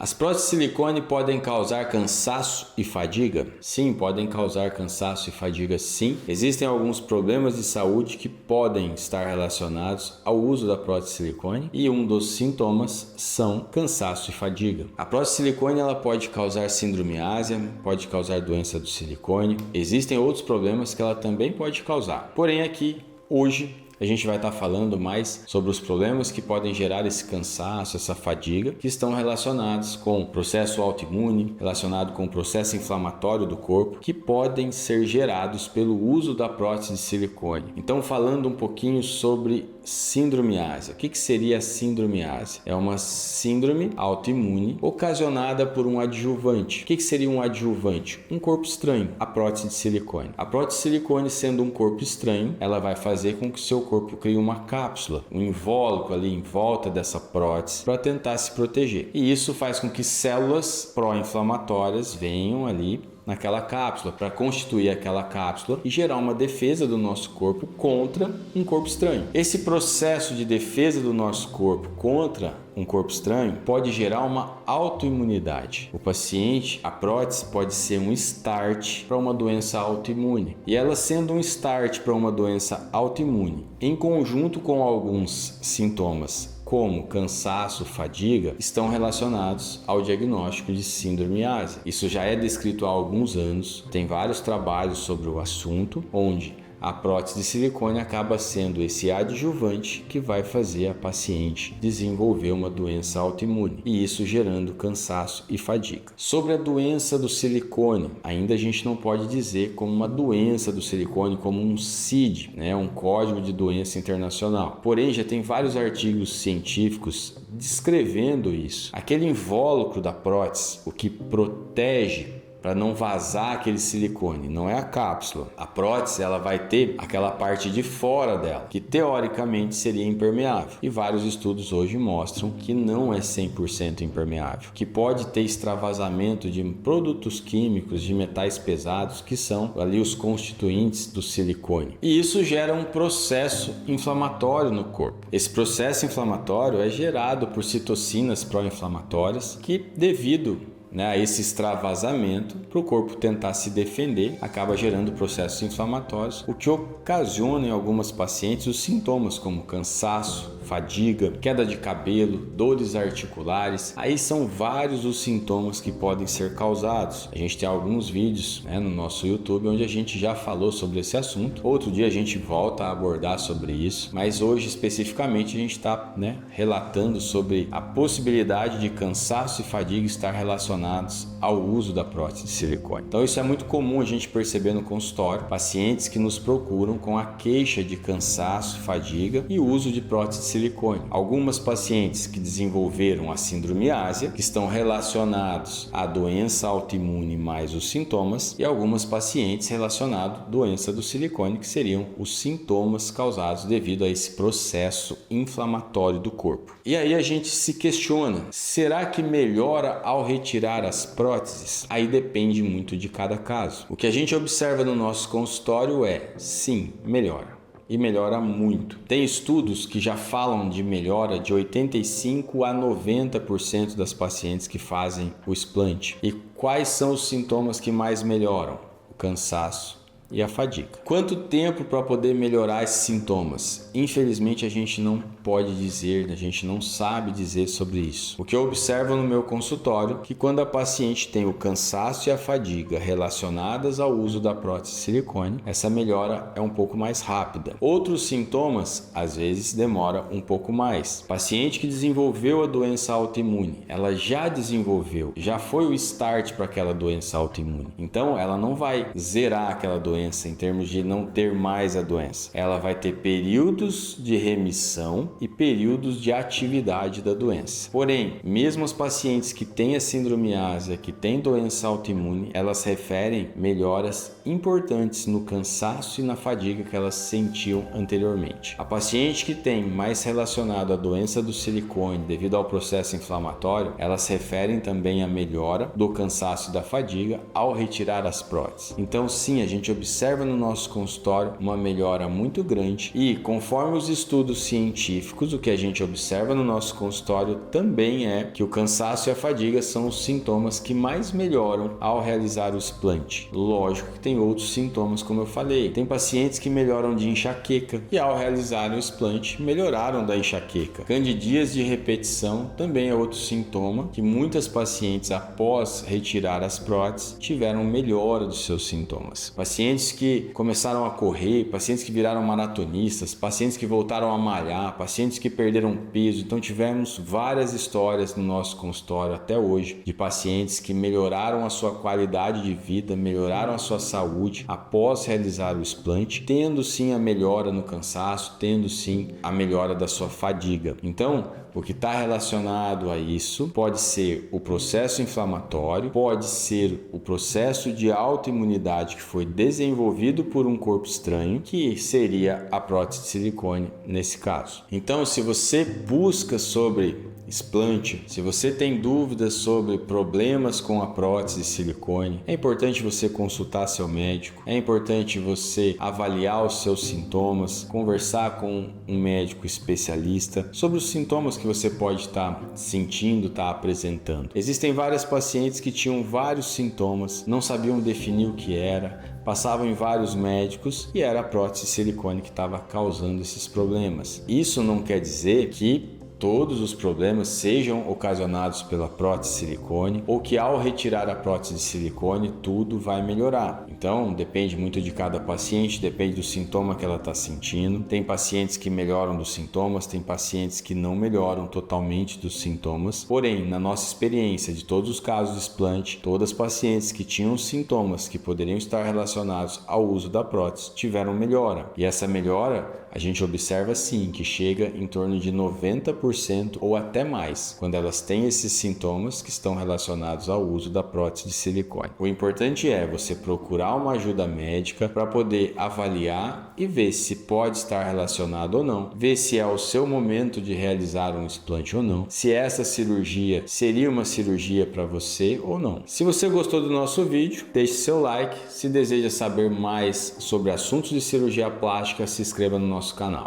As próteses de silicone podem causar cansaço e fadiga? Sim, podem causar cansaço e fadiga sim. Existem alguns problemas de saúde que podem estar relacionados ao uso da prótese de silicone e um dos sintomas são cansaço e fadiga. A prótese de silicone ela pode causar síndrome ásia, pode causar doença do silicone. Existem outros problemas que ela também pode causar. Porém aqui, hoje, a gente vai estar falando mais sobre os problemas que podem gerar esse cansaço, essa fadiga, que estão relacionados com o processo autoimune, relacionado com o processo inflamatório do corpo, que podem ser gerados pelo uso da prótese de silicone. Então, falando um pouquinho sobre síndrome ásia. O que seria a síndrome ásia? É uma síndrome autoimune ocasionada por um adjuvante. O que seria um adjuvante? Um corpo estranho, a prótese de silicone. A prótese de silicone, sendo um corpo estranho, ela vai fazer com que o seu corpo crie uma cápsula, um invólucro ali em volta dessa prótese para tentar se proteger. E isso faz com que células pró-inflamatórias venham ali naquela cápsula, para constituir aquela cápsula e gerar uma defesa do nosso corpo contra um corpo estranho. Esse processo de defesa do nosso corpo contra um corpo estranho pode gerar uma autoimunidade. O paciente, a prótese pode ser um start para uma doença autoimune. E ela sendo um start para uma doença autoimune, em conjunto com alguns sintomas como cansaço, fadiga, estão relacionados ao diagnóstico de síndrome ásia. Isso já é descrito há alguns anos, tem vários trabalhos sobre o assunto, onde a prótese de silicone acaba sendo esse adjuvante que vai fazer a paciente desenvolver uma doença autoimune, e isso gerando cansaço e fadiga. Sobre a doença do silicone, ainda a gente não pode dizer como uma doença do silicone, como um CID, um Código de Doença Internacional. Porém, já tem vários artigos científicos descrevendo isso. Aquele invólucro da prótese, o que protege para não vazar aquele silicone, não é a cápsula. A prótese ela vai ter aquela parte de fora dela, que teoricamente seria impermeável. E vários estudos hoje mostram que não é 100% impermeável, que pode ter extravasamento de produtos químicos, de metais pesados, que são ali os constituintes do silicone. E isso gera um processo inflamatório no corpo. Esse processo inflamatório é gerado por citocinas pró-inflamatórias que, devido a esse extravasamento, para o corpo tentar se defender, acaba gerando processos inflamatórios, o que ocasiona em algumas pacientes os sintomas como cansaço, fadiga, queda de cabelo, dores articulares. Aí são vários os sintomas que podem ser causados. A gente tem alguns vídeos no nosso YouTube onde a gente já falou sobre esse assunto. Outro dia a gente volta a abordar sobre isso, mas hoje especificamente a gente está relatando sobre a possibilidade de cansaço e fadiga estar relacionados ao uso da prótese de silicone. Então isso é muito comum a gente perceber no consultório, pacientes que nos procuram com a queixa de cansaço, fadiga e uso de prótese de silicone. Algumas pacientes que desenvolveram a síndrome ásia, que estão relacionados à doença autoimune mais os sintomas, e algumas pacientes relacionadas à doença do silicone, que seriam os sintomas causados devido a esse processo inflamatório do corpo. E aí a gente se questiona, será que melhora ao retirar as próteses? Aí depende muito de cada caso. O que a gente observa no nosso consultório é, sim, melhora. E melhora muito. Tem estudos que já falam de melhora de 85% a 90% das pacientes que fazem o explante. E quais são os sintomas que mais melhoram? O cansaço e a fadiga. Quanto tempo para poder melhorar esses sintomas? Infelizmente a gente não pode dizer, a gente não sabe dizer sobre isso. O que eu observo no meu consultório é que quando a paciente tem o cansaço e a fadiga relacionadas ao uso da prótese de silicone, essa melhora é um pouco mais rápida. Outros sintomas às vezes demora um pouco mais. Paciente que desenvolveu a doença autoimune, ela já desenvolveu, já foi o start para aquela doença autoimune. Então ela não vai zerar aquela doença em termos de não ter mais a doença. Ela vai ter períodos de remissão e períodos de atividade da doença. Porém, mesmo os pacientes que têm a síndrome ásia, que têm doença autoimune, elas referem melhoras importantes no cansaço e na fadiga que elas sentiam anteriormente. A paciente que tem mais relacionado à doença do silicone devido ao processo inflamatório, elas referem também a melhora do cansaço e da fadiga ao retirar as próteses. Então sim, a gente observa observa no nosso consultório uma melhora muito grande e, conforme os estudos científicos, o que a gente observa no nosso consultório também é que o cansaço e a fadiga são os sintomas que mais melhoram ao realizar o explante. Lógico que tem outros sintomas, como eu falei. Tem pacientes que melhoram de enxaqueca e ao realizar o explante melhoraram da enxaqueca. Candidias de repetição também é outro sintoma que muitas pacientes após retirar as próteses tiveram melhora dos seus sintomas. Pacientes que começaram a correr, pacientes que viraram maratonistas, pacientes que voltaram a malhar, pacientes que perderam peso. Então tivemos várias histórias no nosso consultório até hoje de pacientes que melhoraram a sua qualidade de vida, melhoraram a sua saúde após realizar o explante, tendo sim a melhora no cansaço, tendo sim a melhora da sua fadiga. Então, o que está relacionado a isso pode ser o processo inflamatório, pode ser o processo de autoimunidade que foi desenvolvido por um corpo estranho, que seria a prótese de silicone nesse caso. Então, se você busca sobre explante, se você tem dúvidas sobre problemas com a prótese de silicone, é importante você consultar seu médico, é importante você avaliar os seus sintomas, conversar com um médico especialista sobre os sintomas que você pode estar sentindo, estar apresentando. Existem várias pacientes que tinham vários sintomas, não sabiam definir o que era, passavam em vários médicos e era a prótese de silicone que estava causando esses problemas. Isso não quer dizer que todos os problemas sejam ocasionados pela prótese de silicone ou que ao retirar a prótese de silicone tudo vai melhorar. Então depende muito de cada paciente, depende do sintoma que ela está sentindo. Tem pacientes que melhoram dos sintomas, tem pacientes que não melhoram totalmente dos sintomas. Porém, na nossa experiência de todos os casos de explante, todas as pacientes que tinham sintomas que poderiam estar relacionados ao uso da prótese tiveram melhora. E essa melhora a gente observa sim que chega em torno de 90% ou até mais quando elas têm esses sintomas que estão relacionados ao uso da prótese de silicone. O importante é você procurar uma ajuda médica para poder avaliar e ver se pode estar relacionado ou não, ver se é o seu momento de realizar um explante ou não, se essa cirurgia seria uma cirurgia para você ou não. Se você gostou do nosso vídeo, deixe seu like. Se deseja saber mais sobre assuntos de cirurgia plástica, se inscreva no nosso canal.